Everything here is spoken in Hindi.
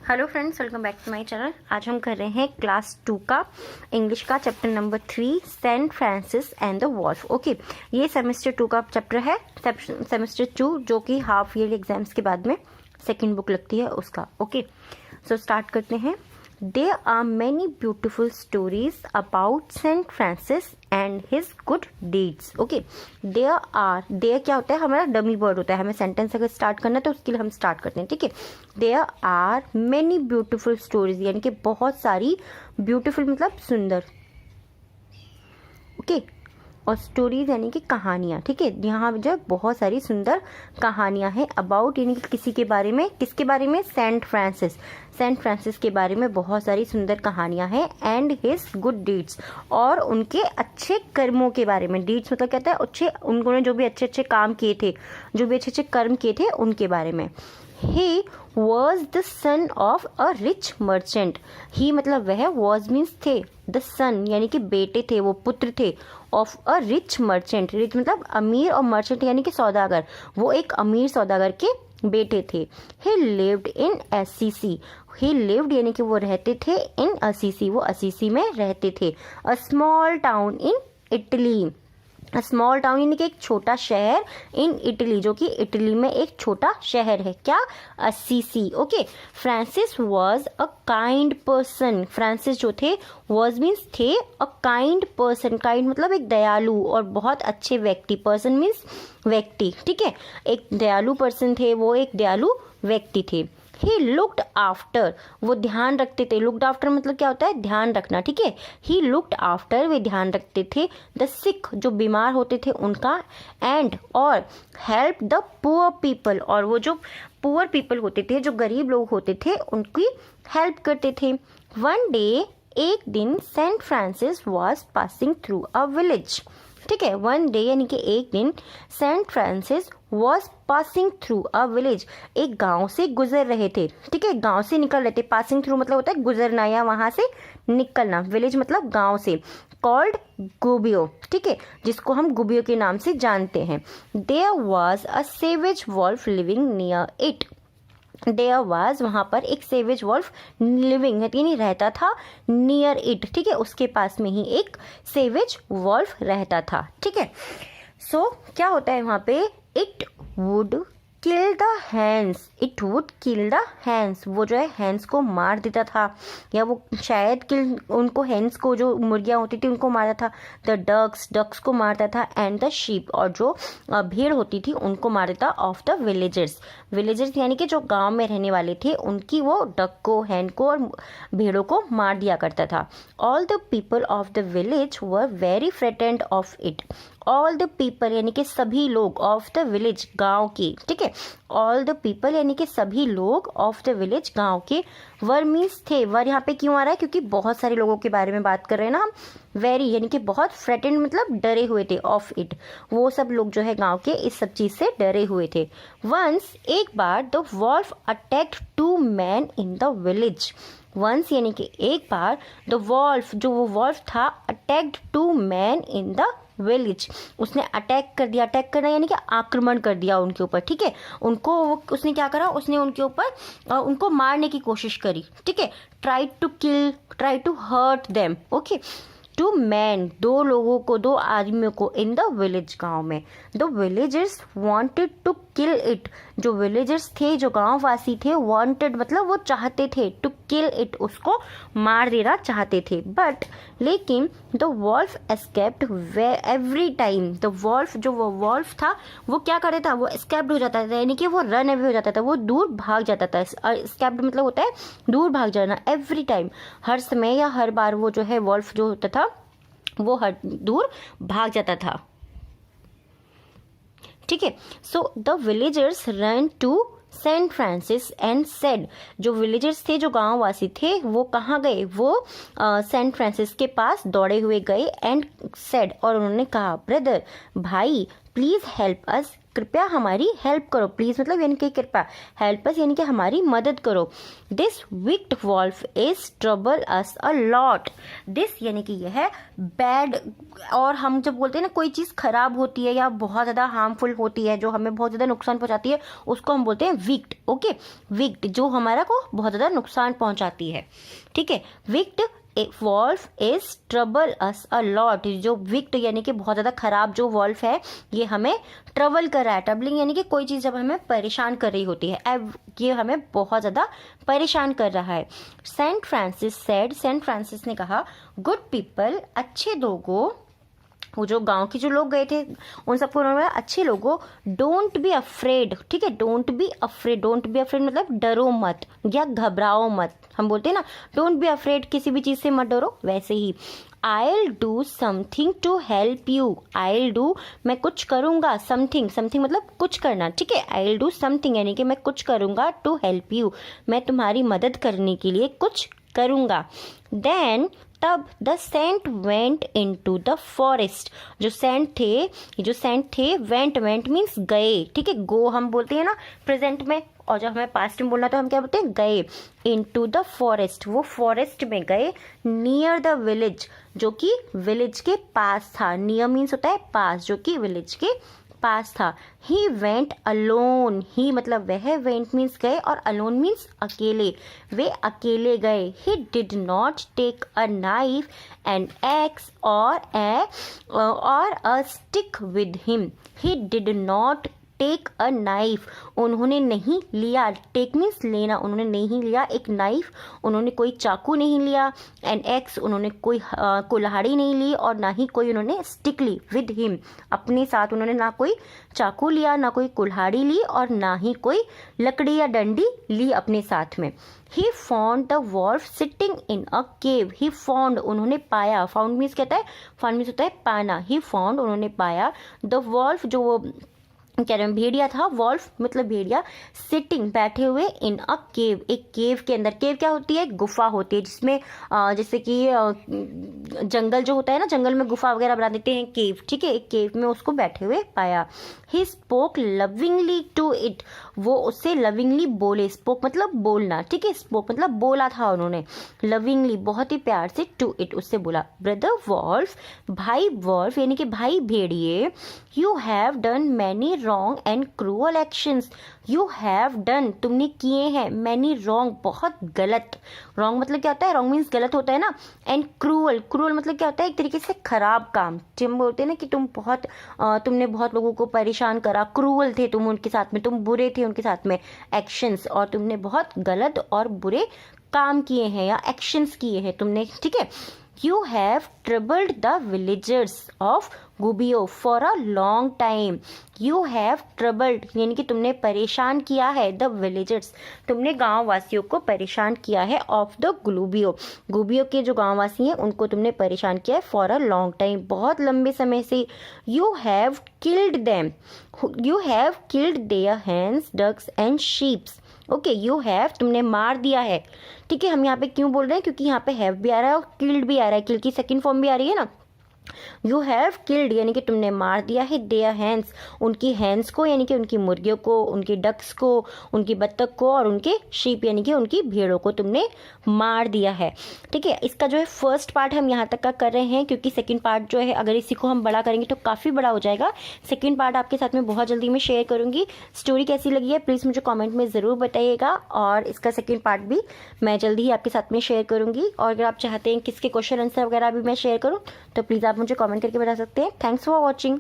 Hello friends, welcome back to my channel. आज हम कर रहे हैं क्लास 2 का इंग्लिश का chapter number 3 saint Francis and the wolf. Okay, ये सेमेस्टर 2 का चैप्टर है, सेमेस्टर 2 जो कि हाफ ईयरली एग्जाम्स के बाद में सेकंड बुक लगती है उसका। ओके, सो स्टार्ट करते हैं। There are many beautiful stories about Saint Francis and his good deeds. Okay, there क्या होता है, हमारा डमी वर्ड होता है। हमें सेंटेंस अगर स्टार्ट करना है तो उसके लिए हम स्टार्ट करते हैं। ठीक है, There are many beautiful stories, यानी कि बहुत सारी beautiful मतलब सुंदर। ओके, और स्टोरीज यानी कि कहानियाँ। ठीक है, यहाँ जो है बहुत सारी सुंदर कहानियाँ हैं। अबाउट यानी कि किसी के बारे में, किसके बारे में? सेंट फ्रांसिस के बारे में बहुत सारी सुंदर कहानियाँ हैं। एंड हिज गुड डीड्स, और उनके अच्छे कर्मों के बारे में। डीड्स मतलब कहता है अच्छे, उन्होंने जो भी अच्छे अच्छे काम किए थे, जो भी अच्छे अच्छे कर्म किए थे उनके बारे में। He was the son of a rich merchant. He मतलब वह, was means थे, the son यानी कि बेटे थे, वो पुत्र थे, of a rich merchant. rich मतलब अमीर, और merchant यानी कि सौदागर, वो एक अमीर सौदागर के बेटे थे। He lived in Assisi. He lived यानी कि वो रहते थे in Assisi, वो असीसी में रहते थे। A small town in Italy. Small town यानी कि एक छोटा शहर, इन इटली जो कि इटली में एक छोटा शहर है। क्या? Assisi. Okay, Francis was a kind person. Francis जो थे, वॉज मीन्स थे, अ काइंड पर्सन। काइंड मतलब एक दयालु और बहुत अच्छे व्यक्ति। पर्सन मीन्स व्यक्ति। ठीक है, एक दयालु पर्सन थे, वो एक दयालु व्यक्ति थे। ही लुक्ड आफ्टर, वो ध्यान रखते थे। लुक्ड आफ्टर मतलब क्या होता है? ध्यान रखना। ठीक है, ही लुक्ड आफ्टर, वे ध्यान रखते थे। द सिक, जो बीमार होते थे उनका। एंड, और हेल्प द पुअर पीपल, और वो जो पुअर पीपल होते थे, जो गरीब लोग होते थे, उनकी हेल्प करते थे। वन डे, एक दिन, saint Francis was passing through a village. ठीक है, वन डे यानी कि एक दिन, saint Francis was passing through a village, एक गांव से गुजर रहे थे। ठीक है, गांव से निकल रहे थे। पासिंग थ्रू मतलब होता है गुजरना या वहां से निकलना। विलेज मतलब गांव से। कॉल्ड गुबियो, ठीक है, जिसको हम गुबियो के नाम से जानते हैं। There was a savage wolf living near it. There was, वहां पर एक सेवेज वॉल्फ लिविंग यानी रहता था, नियर इट। ठीक है, उसके पास में ही एक सेवेज वॉल्फ रहता था। ठीक है, सो क्या होता है वहां पे? It would kill the hence, it would kill the hence, वो जो है हैंस को मार देता था, या वो शायद किल, उनको हैंस को, जो मुर्गियां होती थी उनको मारता था। द डक्स को मारता था। एंड द शीप, और जो भेड़ होती थी उनको मार देता। ऑफ द विलेजर्स यानी कि जो गांव में रहने वाले थे, उनकी वो डक को, हैन को और भेड़ों को मार दिया करता था। All the people of the village were very frightened of it. All the people यानी कि सभी लोग, ऑफ द विलेज गांव के। ठीक है, ऑल द पीपल यानी कि सभी लोग, ऑफ द विलेज गांव के। वर मीन्स थे। वर यहाँ पे क्यों आ रहा है? क्योंकि बहुत सारे लोगों के बारे में बात कर रहे हैं ना हम। वेरी यानी कि बहुत, फ्रेटेंड मतलब डरे हुए थे, ऑफ इट, वो सब लोग जो है गांव के इस सब चीज से डरे हुए थे। वंस, एक बार, the wolf attacked 2 men in the village. Once यानी कि एक बार, द वॉल्फ, जो वो वॉल्फ था, attacked 2 men in the village, उसने अटैक कर दिया। अटैक करना यानी कि आक्रमण कर दिया उनके ऊपर। ठीक है, उनको उसने क्या करा? उसने उनके ऊपर उनको मारने की कोशिश करी। ठीक है, try to kill, try to hurt them. Okay, 2 men, 2 लोगों को, 2 आदमियों को, इन द विलेज गांव में। The villagers wanted to kill it, जो विलेजर्स थे, जो गांव वासी थे, वांटेड मतलब वो चाहते थे, टू किल इट, उसको मार देना चाहते थे। बट लेकिन the wolf escaped every time. The wolf, जो वो वॉल्फ था, वो क्या कर रहा था? वो एस्केप्ड हो जाता था, यानी कि वो रन अवे हो जाता था, वो दूर भाग जाता था। एस्केप्ड मतलब होता है दूर भाग जाना। एवरी टाइम, हर समय या हर बार, वो जो है वॉल्फ जो होता था वो हर दूर भाग जाता था। ठीक है, so the villagers run to saint Francis and said, जो विलेजर्स थे, जो गांव वासी थे, वो कहाँ गए? वो सेंट फ्रांसिस के पास दौड़े हुए गए। एंड सेड, और उन्होंने कहा, ब्रदर, भाई, प्लीज़ हेल्प अस, कृपया हमारी हेल्प करो। प्लीज़ मतलब यानी कि कृपया, हेल्प अस यानी कि हमारी मदद करो। This wicked wolf is trouble us a lot. This यानी कि यह है बैड, और हम जब बोलते हैं ना कोई चीज़ खराब होती है या बहुत ज़्यादा हार्मफुल होती है, जो हमें बहुत ज़्यादा नुकसान पहुंचाती है, उसको हम बोलते हैं विक्ड। ओके, विक्ड जो हमारा को बहुत ज़्यादा नुकसान पहुंचाती है, ठीक है। Wicked wolf is trouble us a lot, जो विक्ट यानी कि बहुत ज़्यादा खराब जो वॉल्फ है, ये हमें ट्रबल कर रहा है। ट्रबलिंग यानी कि कोई चीज़ जब हमें परेशान कर रही होती है, अब ये हमें बहुत ज़्यादा परेशान कर रहा है। Saint Francis said, saint Francis ने कहा, गुड पीपल, अच्छे लोगों, वो जो गांव के जो लोग गए थे उन सबको उन्होंने बोला, अच्छे लोगों, डोंट बी अफ्रेड, ठीक है। Don't be afraid, don't be afraid मतलब डरो मत या घबराओ मत। हम बोलते हैं ना डोंट बी अफ्रेड, किसी भी चीज़ से मत डरो, वैसे ही I'll do something to help you, I'll do मैं कुछ करूँगा, something, something मतलब कुछ करना, ठीक है। I'll do something यानी कि मैं कुछ करूँगा, to help you मैं तुम्हारी मदद करने के लिए कुछ करूँगा। Then तब the saint went into the forest, जो सेंट थे वेंट मीन्स गए, ठीक है। गो हम बोलते हैं ना प्रेजेंट में, और जब हमें पास्ट में बोलना तो हम क्या बोलते हैं, गए। इन टू द फॉरेस्ट, वो फॉरेस्ट में गए। नियर द विलेज, जो कि विलेज के पास था। नियर मीन्स होता है पास, जो कि विलेज के पास था। ही वेंट अलोन, ही मतलब वह, वेंट मीन्स गए, और अलोन मीन्स अकेले, वे अकेले गए। He did not take a knife and axe or a stick with him. He did not take a knife, उन्होंने नहीं लिया, टेक मीन्स लेना, उन्होंने नहीं लिया एक नाइफ, उन्होंने कोई चाकू नहीं लिया, एंड एक्स उन्होंने कोई कुल्हाड़ी नहीं ली, और ना ही कोई उन्होंने स्टिक ली, विद हिम अपने साथ उन्होंने ना कोई चाकू लिया, ना कोई कुल्हाड़ी ली, और ना ही कोई लकड़ी या डंडी ली अपने साथ में। He found the wolf sitting in a cave, he found उन्होंने पाया, फाउंड मीन्स कहता है, फाउंड मीन्स होता है पाना। ही फाउंड उन्होंने पाया, द वॉल्फ जो वो कह रहे हैं भेड़िया था, वॉल्फ मतलब भेड़िया, सिटिंग बैठे हुए, इन अ केव एक केव के अंदर। केव क्या होती है, गुफा होती है, जिसमें जैसे कि जंगल जो होता है ना, जंगल में गुफा वगैरह बना देते हैं, केव, ठीक है। एक केव में उसको बैठे हुए पाया। He spoke lovingly to it, वो उससे लविंगली बोले, स्पोक मतलब बोलना, ठीक है। स्पोक मतलब बोला था उन्होंने, लविंगली बहुत ही प्यार से, टू इट उससे बोला। ब्रदर वॉल्फ, भाई वॉल्फ यानी कि भाई भेड़िए, you have done many wrong and cruel actions, you have done तुमने किए हैं, मैनी रॉन्ग बहुत गलत, रॉन्ग मतलब क्या होता है, रॉन्ग मीन्स गलत होता है ना, एंड क्रूअल, क्रूअल मतलब क्या होता है, एक तरीके से खराब काम। हम बोलते हैं ना कि तुमने बहुत लोगों को परेशान करा, क्रूअल थे तुम उनके साथ में, तुम बुरे थे उनके साथ में, एक्शंस, और तुमने बहुत गलत और बुरे काम किए हैं या एक्शंस किए हैं तुमने, ठीक है। You have troubled the villagers of Gubbio for a long time. You have troubled यानी कि तुमने परेशान किया है, the villagers तुमने गांव वासियों को परेशान किया है, of the Gubbio गुबियो के जो गांव वासी हैं उनको तुमने परेशान किया है, for a long time बहुत लंबे समय से। You have killed them, you have killed their hens, ducks and sheep. Okay, you have तुमने मार दिया है, ठीक है। हम यहाँ पे क्यों बोल रहे हैं, क्योंकि यहाँ पे हैव भी आ रहा है और किल्ड भी आ रहा है, किल की सेकंड फॉर्म भी आ रही है ना। यू हैव किल्ड यानी कि तुमने मार दिया है, देयर हैंड्स उनकी हैंड्स को यानी कि उनकी मुर्गियों को, उनकी डक्स को, उनकी बत्तख को, और उनके शीप यानी कि उनकी भेड़ों को तुमने मार दिया है, ठीक है। इसका जो है फर्स्ट पार्ट हम यहाँ तक का कर रहे हैं, क्योंकि सेकंड पार्ट जो है अगर इसी को हम बड़ा करेंगे तो काफ़ी बड़ा हो जाएगा। सेकंड पार्ट आपके साथ में बहुत जल्दी मैं शेयर करूँगी। स्टोरी कैसी लगी है प्लीज़ मुझे कॉमेंट में ज़रूर बताइएगा, और इसका सेकेंड पार्ट भी मैं जल्दी ही आपके साथ में शेयर करूँगी। और अगर आप चाहते हैं किसके क्वेश्चन आंसर वगैरह भी मैं शेयर करूँ तो प्लीज़ आप मुझे कमेंट करके बता सकते हैं। Thanks for watching.